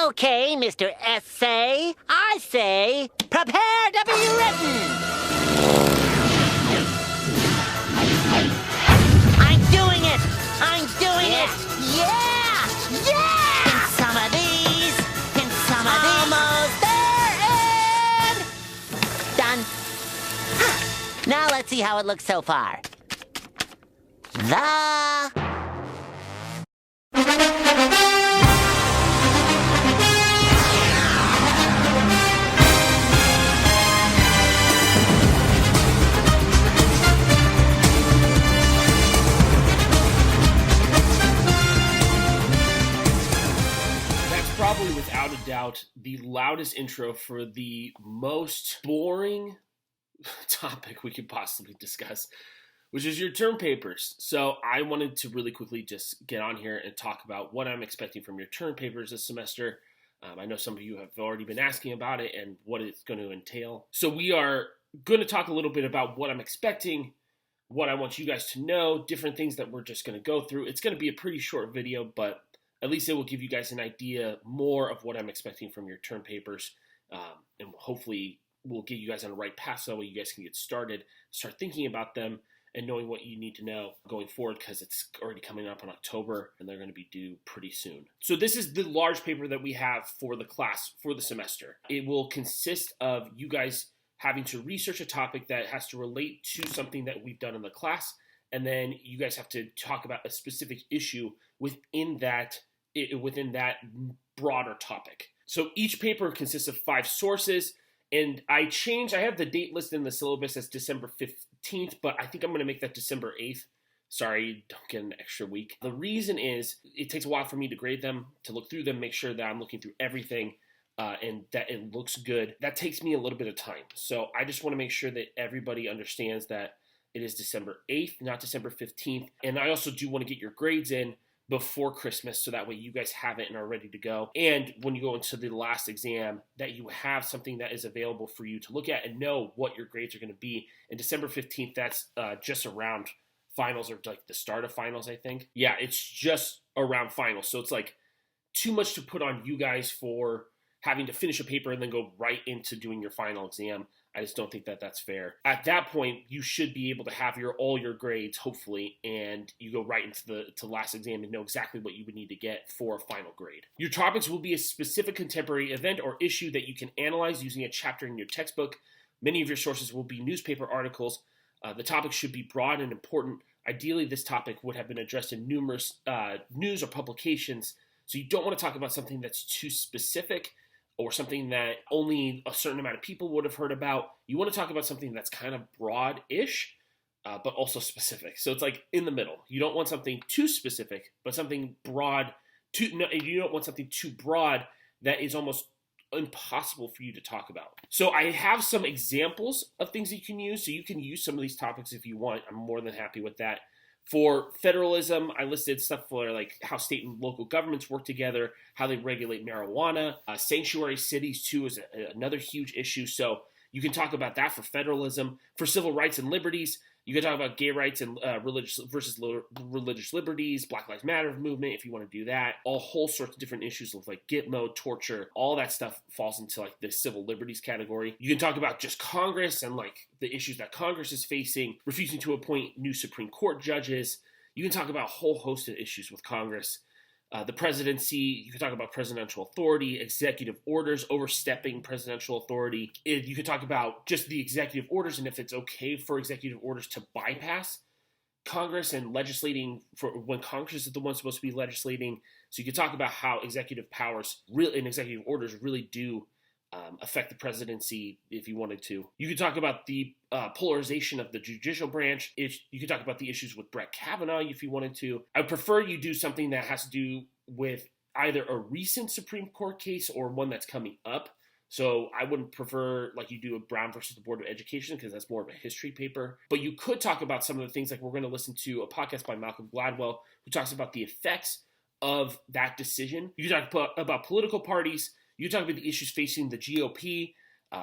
Okay, Mr. Essay, I say, prepare to be written! I'm doing it! I'm doing it! Yeah! Yeah! In some of these, in some of these. Almost there, and done. Now let's see how it looks so far. Probably without a doubt the loudest intro for the most boring topic we could possibly discuss, which is your term papers. So I wanted to really quickly just get on here and talk about what I'm expecting from your term papers this semester. I know some of you have already been asking about it and what it's going to entail. So we are going to talk a little bit about what I'm expecting, what I want you guys to know, different things that we're just going to go through. It's going to be a pretty short video, but at least it will give you guys an idea more of what I'm expecting from your term papers, and hopefully we'll get you guys on the right path so that way you guys can get started, start thinking about them, and knowing what you need to know going forward, because it's already coming up in October and they're going to be due pretty soon. So this is the large paper that we have for the class for the semester. It will consist of you guys having to research a topic that has to relate to something that we've done in the class, and then you guys have to talk about a specific issue within that broader topic. So each paper consists of 5 sources, and I have the date listed in the syllabus as December 15th, but I think I'm going to make that December 8th. Sorry, don't get an extra week. The reason is it takes a while for me to grade them, to look through them, make sure that I'm looking through everything, and that it looks good. That takes me a little bit of time. So I just want to make sure that everybody understands that it is December 8th, not December 15th. And I also do want to get your grades in before Christmas, so that way you guys have it and are ready to go. And when you go into the last exam, that you have something that is available for you to look at and know what your grades are going to be. And December 15th, that's just around finals, or like the start of finals, I think. Yeah, it's just around finals. So it's like too much to put on you guys for having to finish a paper and then go right into doing your final exam. I just don't think that that's fair. At that point, you should be able to have all your grades, hopefully, and you go right into the last exam and know exactly what you would need to get for a final grade. Your topics will be a specific contemporary event or issue that you can analyze using a chapter in your textbook. Many of your sources will be newspaper articles. The topic should be broad and important. Ideally, this topic would have been addressed in numerous news or publications, so you don't want to talk about something that's too specific or something that only a certain amount of people would have heard about. You want to talk about something that's kind of broad-ish, but also specific. So it's like in the middle. You don't want something too specific, but something broad. You don't want something too broad that is almost impossible for you to talk about. So I have some examples of things that you can use. So you can use some of these topics if you want. I'm more than happy with that. For federalism, I listed stuff for like how state and local governments work together, how they regulate marijuana. Sanctuary cities, too, is another huge issue. So you can talk about that for federalism. For civil rights and liberties, you can talk about gay rights and religious liberties, Black Lives Matter movement, if you want to do that. All whole sorts of different issues of like Gitmo, torture, all that stuff falls into like the civil liberties category. You can talk about just Congress and like the issues that Congress is facing, refusing to appoint new Supreme Court judges. You can talk about a whole host of issues with Congress. The presidency, you can talk about presidential authority, executive orders, overstepping presidential authority. You could talk about just the executive orders and if it's okay for executive orders to bypass Congress and legislating for when Congress is the one supposed to be legislating. So you could talk about how executive powers and executive orders really do affect the presidency if you wanted to. You could talk about the polarization of the judicial branch. You could talk about the issues with Brett Kavanaugh if you wanted to. I would prefer you do something that has to do with either a recent Supreme Court case or one that's coming up. So I wouldn't prefer like you do a Brown versus the Board of Education, because that's more of a history paper. But you could talk about some of the things, like we're going to listen to a podcast by Malcolm Gladwell who talks about the effects of that decision. You can talk about political parties. You talk about the issues facing the GOP,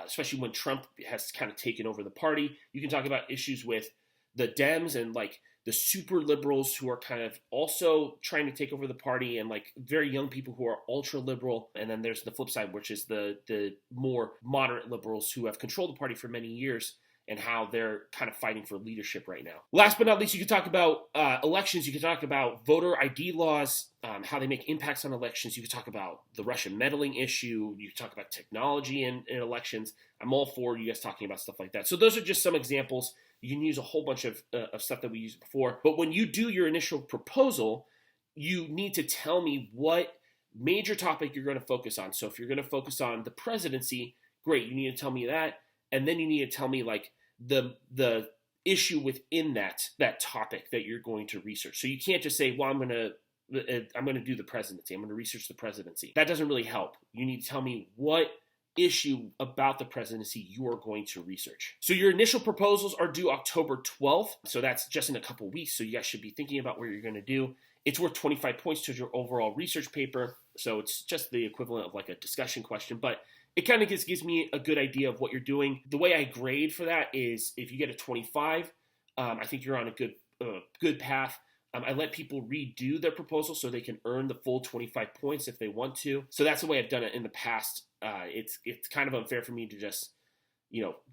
especially when Trump has kind of taken over the party. You can talk about issues with the Dems and like the super liberals who are kind of also trying to take over the party, and like very young people who are ultra liberal. And then there's the flip side, which is the more moderate liberals who have controlled the party for many years, and how they're kind of fighting for leadership right now. Last but not least, you can talk about elections. You can talk about voter ID laws, how they make impacts on elections. You can talk about the Russian meddling issue. You can talk about technology in elections. I'm all for you guys talking about stuff like that. So those are just some examples. You can use a whole bunch of stuff that we used before. But when you do your initial proposal, you need to tell me what major topic you're going to focus on. So if you're going to focus on the presidency, great, you need to tell me that. And then you need to tell me like the issue within that topic that you're going to research. So you can't just say, well, I'm going to do the presidency. I'm going to research the presidency. That doesn't really help. You need to tell me what issue about the presidency you are going to research. So your initial proposals are due October 12th. So that's just in a couple weeks. So you guys should be thinking about what you're going to do. It's worth 25 points to your overall research paper. So it's just the equivalent of like a discussion question, but it kind of gives me a good idea of what you're doing. The way I grade for that is if you get a 25, I think you're on a good path. I let people redo their proposal so they can earn the full 25 points if they want to. So that's the way I've done it in the past. It's kind of unfair for me to just,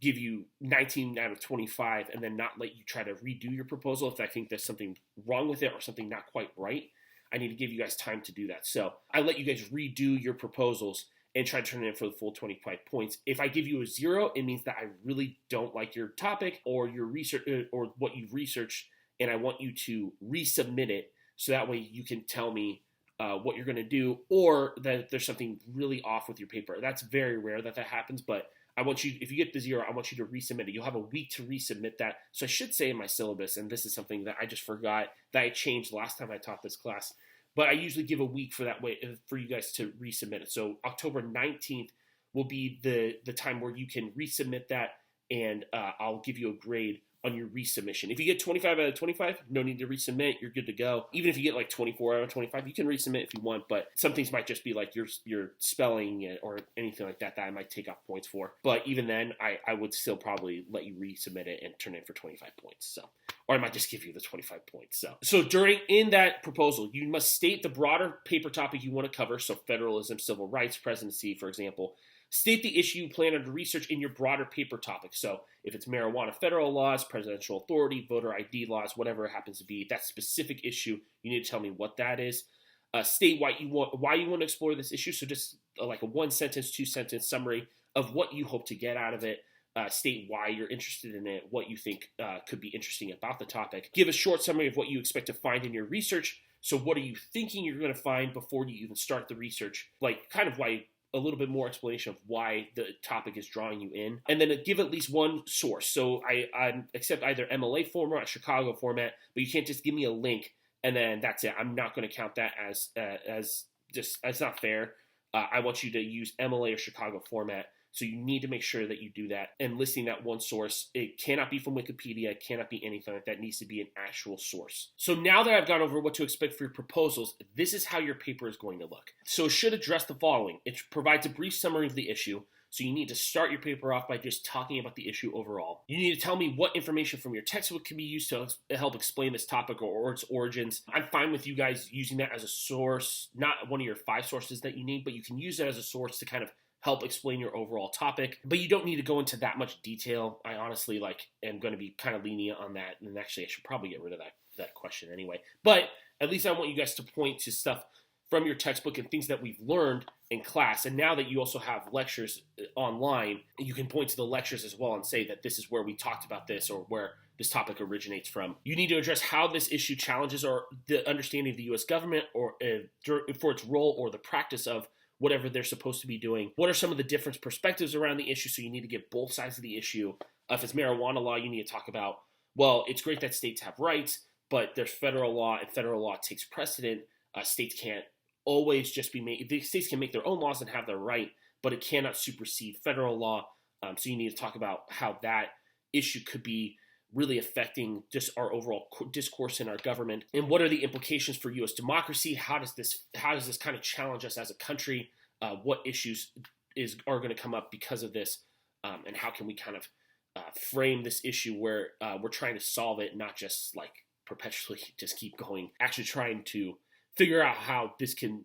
give you 19 out of 25 and then not let you try to redo your proposal if I think there's something wrong with it or something not quite right. I need to give you guys time to do that. So I let you guys redo your proposals and try to turn it in for the full 25 points. If I give you a 0, it means that I really don't like your topic or your research or what you've researched, and I want you to resubmit it so that way you can tell me what you're going to do, or that there's something really off with your paper. That's very rare that happens, but I want you, if you get the 0, I want you to resubmit it. You'll have a week to resubmit that. So I should say in my syllabus, and this is something that I just forgot that I changed last time I taught this class, but I usually give a week for that way for you guys to resubmit it. So October 19th will be the time where you can resubmit that, and I'll give you a grade on your resubmission. If you get 25 out of 25, no need to resubmit. You're good to go. Even if you get like 24 out of 25, you can resubmit if you want, but some things might just be like your spelling or anything like that I might take off points for. But even then, I would still probably let you resubmit it and turn it in for 25 points. So, or I might just give you the 25 points. So in that proposal, you must state the broader paper topic you want to cover. So federalism, civil rights, presidency, for example. State the issue you plan to research in your broader paper topic. So if it's marijuana federal laws, presidential authority, voter ID laws, whatever it happens to be, that specific issue, you need to tell me what that is. State why you want to explore this issue. So just like a 1-sentence, 2-sentence summary of what you hope to get out of it. State why you're interested in it, what you think could be interesting about the topic. Give a short summary of what you expect to find in your research. So what are you thinking you're going to find before you even start the research? Like kind of why, a little bit more explanation of why the topic is drawing you in. And then give at least one source. So I accept either MLA format or Chicago format, but you can't just give me a link and then that's it. I'm not going to count that as just, it's not fair. I want you to use MLA or Chicago format. So you need to make sure that you do that. And listing that one source, it cannot be from Wikipedia, it cannot be anything like that. It needs to be an actual source. So now that I've gone over what to expect for your proposals, this is how your paper is going to look. So it should address the following. It provides a brief summary of the issue. So you need to start your paper off by just talking about the issue overall. You need to tell me what information from your textbook can be used to help explain this topic or its origins. I'm fine with you guys using that as a source, not one of your 5 sources that you need, but you can use it as a source to kind of help explain your overall topic, but you don't need to go into that much detail. I honestly am going to be kind of lenient on that, and actually I should probably get rid of that question anyway. But at least I want you guys to point to stuff from your textbook and things that we've learned in class. And now that you also have lectures online, you can point to the lectures as well and say that this is where we talked about this or where this topic originates from. You need to address how this issue challenges the understanding of the U.S. government or for its role or the practice of whatever they're supposed to be doing. What are some of the different perspectives around the issue? So you need to get both sides of the issue. If it's marijuana law, you need to talk about, well, it's great that states have rights, but there's federal law, and federal law takes precedent. States can't always just be made. The states can make their own laws and have their right, but it cannot supersede federal law. So you need to talk about how that issue could be really affecting just our overall discourse in our government, and what are the implications for U.S. democracy? How does this kind of challenge us as a country? What issues are going to come up because of this, and how can we kind of frame this issue where we're trying to solve it, not just like perpetually just keep going, actually trying to figure out how this can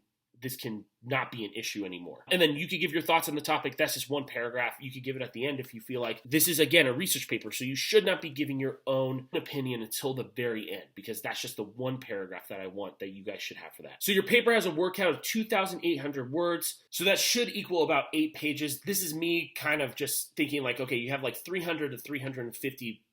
not be an issue anymore. And then you could give your thoughts on the topic. That's just one paragraph. You could give it at the end if you feel like this is, again, a research paper. So you should not be giving your own opinion until the very end, because that's just the one paragraph that I want that you guys should have for that. So your paper has a word count of 2,800 words. So that should equal about 8 pages. This is me kind of just thinking like, okay, you have like 300 to 350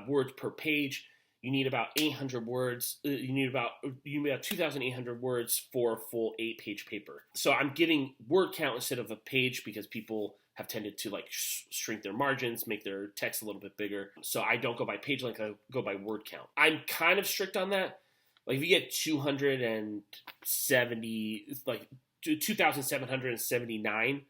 words per page. You need about 800 words. You need about 2,800 words for a full 8-page paper. So I'm giving word count instead of a page because people have tended to like shrink their margins, make their text a little bit bigger. So I don't go by page length, I go by word count. I'm kind of strict on that. Like if you get 2,779,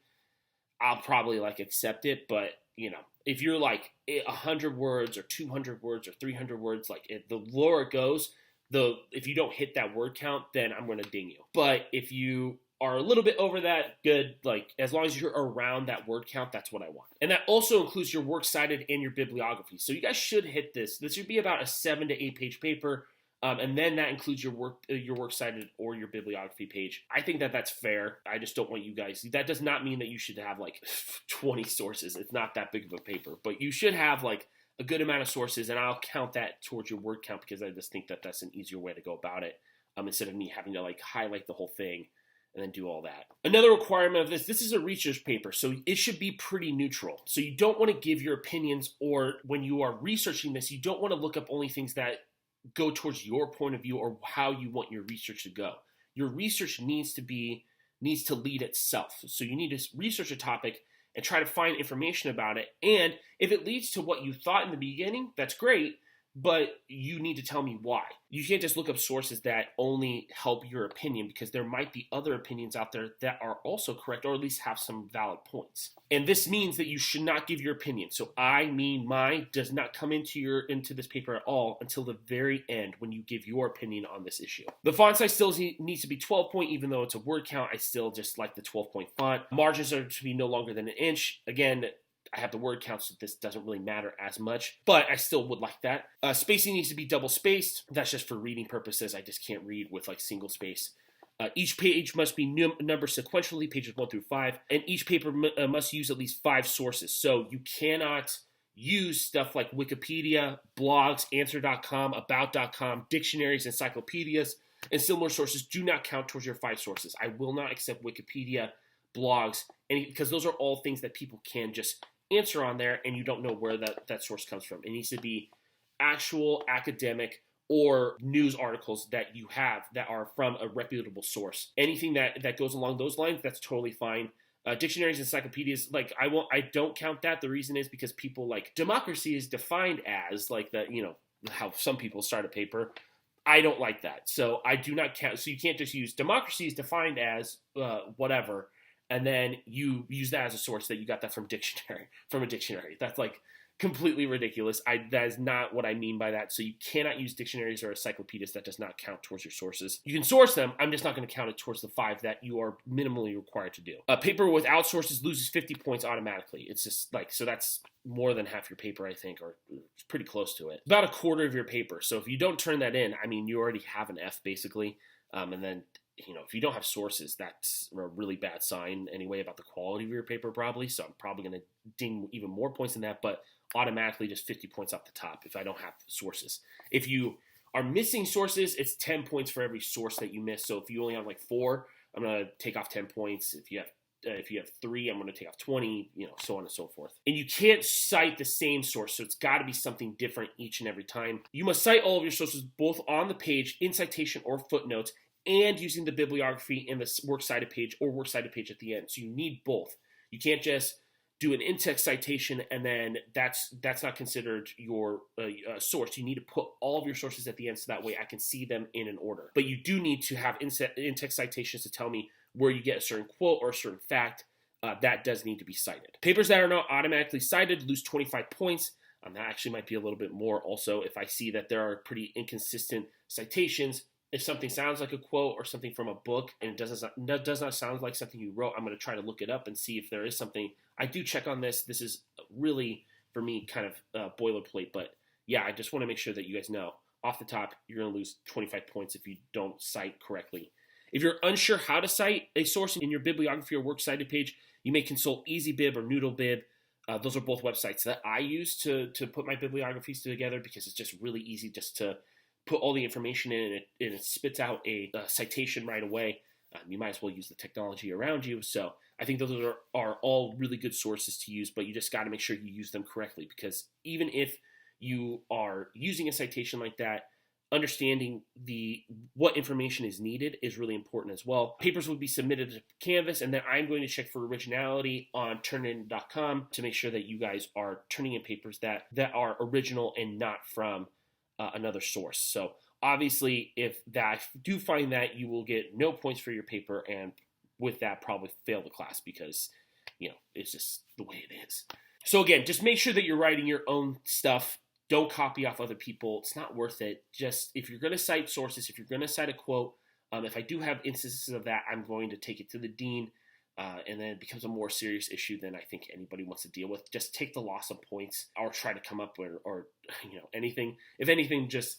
I'll probably like accept it, but you know, if you're like 100 words or 200 words or 300 words, like the lower it goes, if you don't hit that word count, then I'm going to ding you. But if you are a little bit over that, good. Like as long as you're around that word count, that's what I want. And that also includes your works cited and your bibliography. So you guys should hit this. This should be about a 7 to 8 page paper. And then that includes your works cited or your bibliography page. I think that that's fair. I just don't want you guys. That does not mean that you should have like 20 sources. It's not that big of a paper, but you should have like a good amount of sources, and I'll count that towards your word count because I just think that that's an easier way to go about it, instead of me having to like highlight the whole thing and then do all that. Another requirement of this is a research paper, so it should be pretty neutral. So you don't want to give your opinions, or when you are researching this, you don't want to look up only things that go towards your point of view or how you want your research to go. Your research needs to lead itself. So you need to research a topic and try to find information about it. And if it leads to what you thought in the beginning, that's great, but you need to tell me why. You can't just look up sources that only help your opinion, because there might be other opinions out there that are also correct, or at least have some valid points. And this means that you should not give your opinion. So mine does not come into this paper at all until the very end when you give your opinion on this issue. The font size still needs to be 12 point, even though it's a word count. I still just like the 12 point font. Margins are to be no longer than 1 inch. Again, I have the word count, so this doesn't really matter as much, but I still would like that. Spacing needs to be double spaced. That's just for reading purposes. I just can't read with like single space. Each page must be numbered sequentially, pages 1 through 5, and each paper must use at least 5 sources. So you cannot use stuff like Wikipedia, blogs, answer.com, about.com, dictionaries, encyclopedias, and similar sources do not count towards your 5 sources. I will not accept Wikipedia, blogs, because those are all things that people can just answer on there, and you don't know where that source comes from. It needs to be actual academic or news articles that you have that are from a reputable source. Anything that goes along those lines, that's totally fine. Dictionaries, encyclopedias, like I don't count that. The reason is because people like democracy is defined as like how some people start a paper. I don't like that, so I do not count. So you can't just use democracy is defined as whatever, and then you use that as a source that you got that from a dictionary. That's like completely ridiculous. That is not what I mean by that. So you cannot use dictionaries or encyclopedias. That does not count towards your sources. You can source them. I'm just not going to count it towards the 5 that you are minimally required to do. A paper without sources loses 50 points automatically. It's just like, so that's more than half your paper, I think, or it's pretty close to it. About a quarter of your paper. So if you don't turn that in, I mean, you already have an F basically. And then, if you don't have sources, that's a really bad sign anyway about the quality of your paper probably. So I'm probably going to ding even more points than that, but automatically just 50 points off the top if I don't have sources. If you are missing sources, it's 10 points for every source that you miss. So if you only have like 4, I'm going to take off 10 points. If you have 3, I'm going to take off 20, so on and so forth. And you can't cite the same source, so it's got to be something different each and every time. You must cite all of your sources both on the page, in citation or footnotes, and using the bibliography in the works cited page or works cited page at the end. So you need both. You can't just do an in-text citation and then that's not considered your source. You need to put all of your sources at the end so that way I can see them in an order. But you do need to have in-text citations to tell me where you get a certain quote or a certain fact. That does need to be cited. Papers that are not automatically cited lose 25 points. That actually might be a little bit more also if I see that there are pretty inconsistent citations. If something sounds like a quote or something from a book and it does not sound like something you wrote, I'm going to try to look it up and see if there is something. I do check on this. This is really, for me, kind of boilerplate. But yeah, I just want to make sure that you guys know. off the top, you're going to lose 25 points if you don't cite correctly. If you're unsure how to cite a source in your bibliography or works cited page, you may consult EasyBib or NoodleBib. Those are both websites that I use to put my bibliographies together, because it's just really easy just to put all the information in and it spits out a citation right away. You might as well use the technology around you. So I think those are all really good sources to use, but you just got to make sure you use them correctly, because even if you are using a citation like that, understanding what information is needed is really important as well. Papers will be submitted to Canvas, and then I'm going to check for originality on turnitin.com to make sure that you guys are turning in papers that are original and not from another source. So obviously, if I do find that, you will get no points for your paper, and with that, probably fail the class, because it's just the way it is. So again, just make sure that you're writing your own stuff. Don't copy off other people. It's not worth it. Just, if you're going to cite sources, if you're going to cite a quote, if I do have instances of that, I'm going to take it to the dean, and then it becomes a more serious issue than I think anybody wants to deal with. Just take the loss of points, or try to come up with, or anything. If anything, just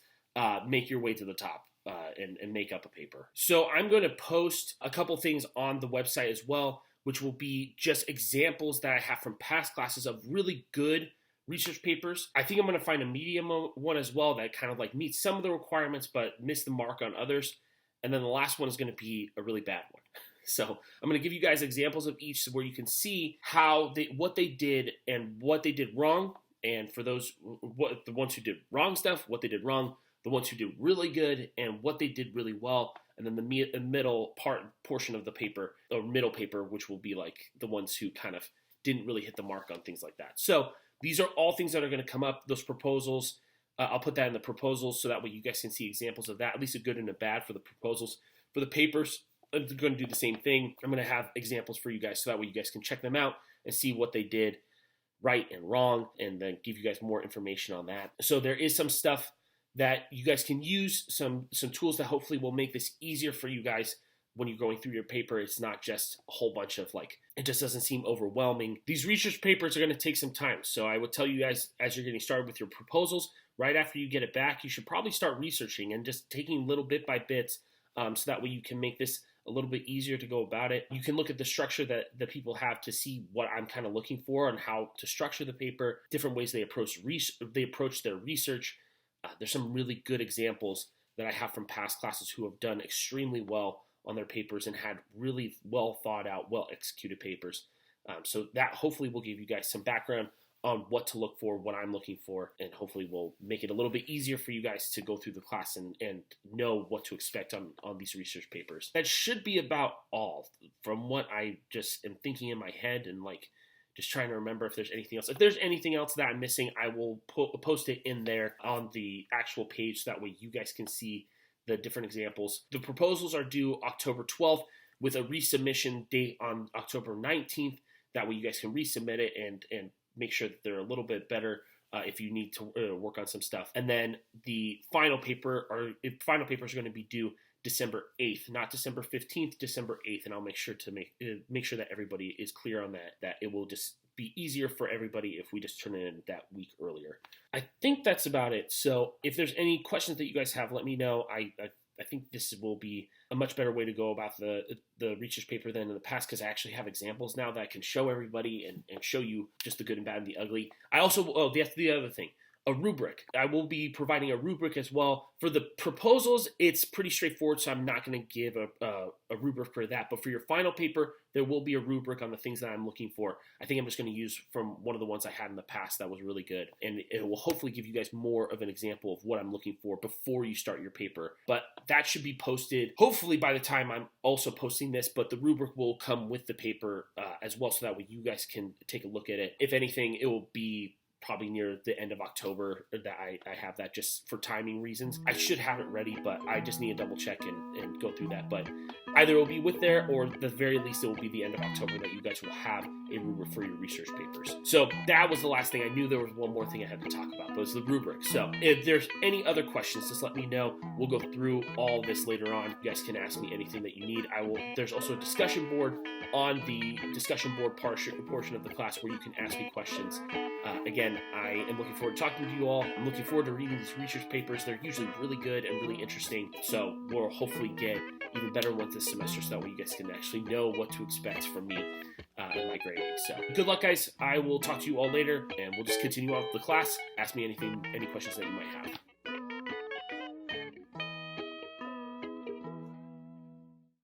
make your way to the top and make up a paper. So I'm going to post a couple things on the website as well, which will be just examples that I have from past classes of really good research papers. I think I'm going to find a medium one as well that kind of like meets some of the requirements but miss the mark on others. And then the last one is going to be a really bad one. So I'm going to give you guys examples of each, where you can see what they did and what they did wrong. And for the ones who did wrong stuff, what they did wrong, the ones who did really good, and what they did really well. And then the middle portion of the paper, or middle paper, which will be like the ones who kind of didn't really hit the mark on things like that. So these are all things that are going to come up. Those proposals, I'll put that in the proposals, so that way you guys can see examples of that, at least a good and a bad for the proposals. For the papers, I'm going to do the same thing. I'm going to have examples for you guys, so that way you guys can check them out and see what they did right and wrong, and then give you guys more information on that. So there is some stuff that you guys can use, some tools that hopefully will make this easier for you guys when you're going through your paper. It's not just a whole bunch of it just doesn't seem overwhelming. These research papers are going to take some time. So I would tell you guys, as you're getting started with your proposals, right after you get it back, you should probably start researching and just taking little bit by bits, so that way you can make this a little bit easier to go about it. You can look at the structure that the people have to see what I'm kind of looking for and how to structure the paper, different ways they approach their research. There's some really good examples that I have from past classes who have done extremely well on their papers and had really well thought out, well executed papers. So that hopefully will give you guys some background on what to look for, what I'm looking for, and hopefully will make it a little bit easier for you guys to go through the class and know what to expect on these research papers. That should be about all from what I just am thinking in my head, and just trying to remember if there's anything else. If there's anything else that I'm missing, I will post it in there on the actual page, so that way you guys can see the different examples. The proposals are due October 12th with a resubmission date on October 19th. That way you guys can resubmit it and make sure that they're a little bit better if you need to work on some stuff. And then the final papers are going to be due December 8th, not December 15th, December 8th. And I'll make sure to make sure that everybody is clear on that it will just be easier for everybody if we just turn it in that week earlier. I think that's about it. So if there's any questions that you guys have, let me know. I think this will be a much better way to go about the research paper than in the past, because I actually have examples now that I can show everybody and show you just the good and bad and the ugly. I also, that's the other thing, a rubric. I will be providing a rubric as well. For the proposals, it's pretty straightforward, so I'm not going to give a rubric for that. But for your final paper, there will be a rubric on the things that I'm looking for. I think I'm just going to use from one of the ones I had in the past that was really good. And it will hopefully give you guys more of an example of what I'm looking for before you start your paper. But that should be posted, hopefully by the time I'm also posting this, but the rubric will come with the paper as well, so that way you guys can take a look at it. If anything, it will be probably near the end of October that I have that, just for timing reasons. I should have it ready, but I just need to double check and go through that. But either it will be with there, or at the very least it will be the end of October that you guys will have a rubric for your research papers. So that was the last thing. I knew there was one more thing I had to talk about, but it's the rubric. So if there's any other questions, just let me know. We'll go through all this later on. You guys can ask me anything that you need. There's also a discussion board on the discussion board portion of the class where you can ask me questions. Again, I am looking forward to talking to you all. I'm looking forward to reading these research papers. They're usually really good and really interesting, so we'll hopefully get even better ones this semester so that way you guys can actually know what to expect from me in my grading. So good luck, guys. I will talk to you all later, and we'll just continue on with the class. Ask me any questions that you might have.